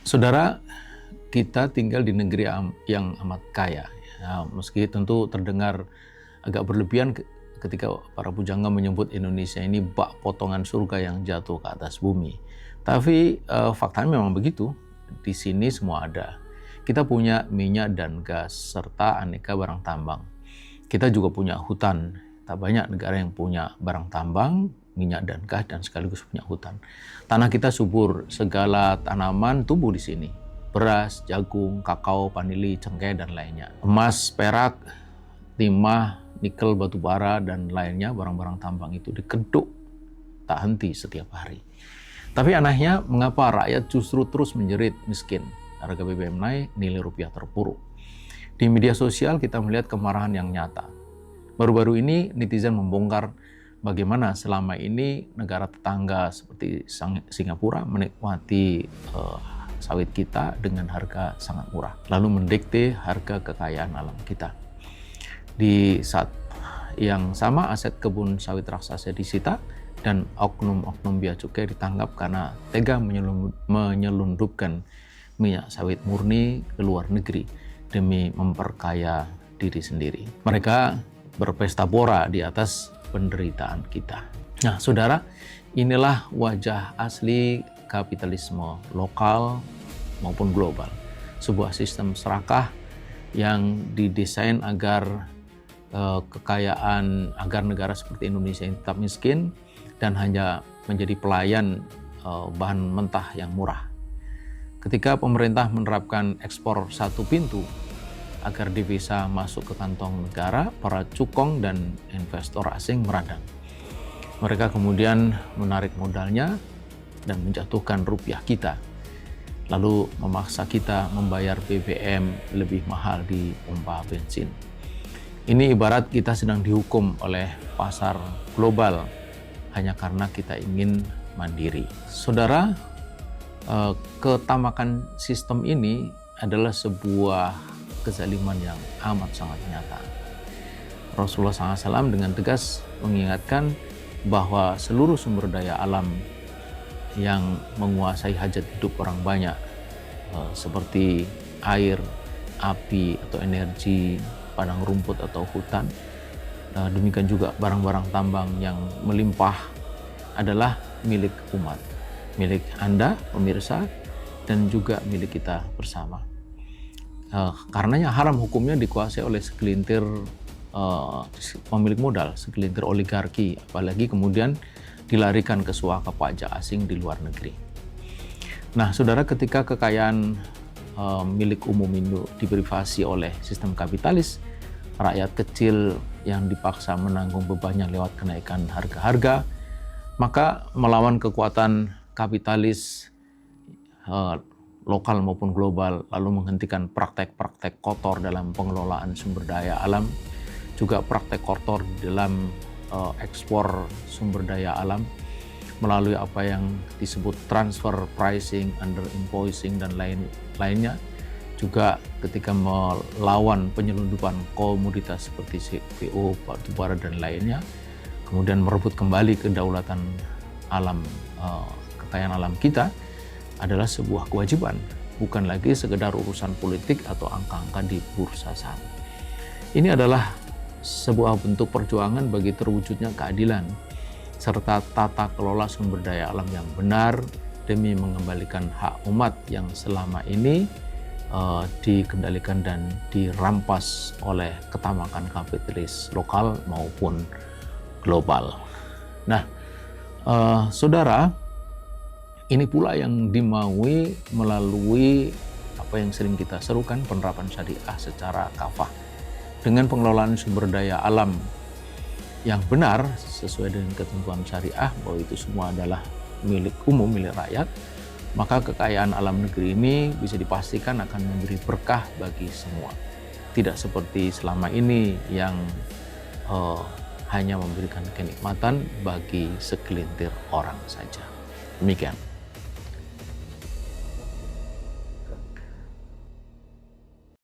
Saudara, kita tinggal di negeri yang amat kaya. Ya, meski tentu terdengar agak berlebihan ketika para pujangga menyebut Indonesia ini bak potongan surga yang jatuh ke atas bumi. Tapi faktanya memang begitu. Di sini semua ada. Kita punya minyak dan gas serta aneka barang tambang. Kita juga punya hutan. Tak banyak negara yang punya barang tambang, minyak dan gas, dan sekaligus punya hutan. Tanah kita subur, segala tanaman tumbuh di sini. Beras, jagung, kakao, vanili, cengkeh, dan lainnya. Emas, perak, timah, nikel, batu bara, dan lainnya barang-barang tambang itu dikeduk tak henti setiap hari. Tapi anehnya, mengapa rakyat justru terus menjerit miskin? Harga BBM naik, nilai rupiah terpuruk. Di media sosial kita melihat kemarahan yang nyata. Baru-baru ini netizen membongkar bagaimana selama ini negara tetangga seperti Singapura menikmati sawit kita dengan harga sangat murah, lalu mendikte harga kekayaan alam kita. Di saat yang sama, aset kebun sawit raksasa disita dan oknum-oknum bea cukai ditangkap karena tega menyelundupkan minyak sawit murni ke luar negeri demi memperkaya diri sendiri. Mereka berpesta pora di atas penderitaan kita. Nah, saudara, inilah wajah asli kapitalisme lokal maupun global. Sebuah sistem serakah yang didesain agar agar negara seperti Indonesia ini tetap miskin dan hanya menjadi pelayan bahan mentah yang murah. Ketika pemerintah menerapkan ekspor satu pintu agar devisa masuk ke kantong negara, para cukong dan investor asing meradang. Mereka kemudian menarik modalnya dan menjatuhkan rupiah kita, lalu memaksa kita membayar BBM lebih mahal di pompa bensin. Ini ibarat kita sedang dihukum oleh pasar global hanya karena kita ingin mandiri. Saudara, ketamakan sistem ini adalah sebuah kezaliman yang amat sangat nyata. Rasulullah SAW dengan tegas mengingatkan bahwa seluruh sumber daya alam yang menguasai hajat hidup orang banyak, seperti air, api atau energi, padang rumput atau hutan, demikian juga barang-barang tambang yang melimpah adalah milik umat, milik Anda, pemirsa, dan juga milik kita bersama. Karenanya haram hukumnya dikuasai oleh segelintir pemilik modal, segelintir oligarki, apalagi kemudian dilarikan ke suaka pajak asing di luar negeri. Nah, saudara, ketika kekayaan milik umum itu diprivasi oleh sistem kapitalis, rakyat kecil yang dipaksa menanggung bebannya lewat kenaikan harga-harga, maka melawan kekuatan kapitalis lokal maupun global, lalu menghentikan praktek-praktek kotor dalam pengelolaan sumber daya alam, juga praktek kotor dalam ekspor sumber daya alam melalui apa yang disebut transfer pricing, under invoicing, dan lainnya. Juga ketika melawan penyelundupan komoditas seperti CPO, batu bara, dan lainnya, kemudian merebut kembali kedaulatan alam, kekayaan alam kita, adalah sebuah kewajiban, bukan lagi sekedar urusan politik atau angka-angka di bursa saham. Ini adalah sebuah bentuk perjuangan bagi terwujudnya keadilan serta tata kelola sumber daya alam yang benar demi mengembalikan hak umat yang selama ini dikendalikan dan dirampas oleh ketamakan kapitalis lokal maupun global. Nah, saudara, ini pula yang dimaui melalui apa yang sering kita serukan, penerapan syariah secara kafah. Dengan pengelolaan sumber daya alam yang benar sesuai dengan ketentuan syariah bahwa itu semua adalah milik umum, milik rakyat, maka kekayaan alam negeri ini bisa dipastikan akan memberi berkah bagi semua. Tidak seperti selama ini yang hanya memberikan kenikmatan bagi segelintir orang saja. Demikian.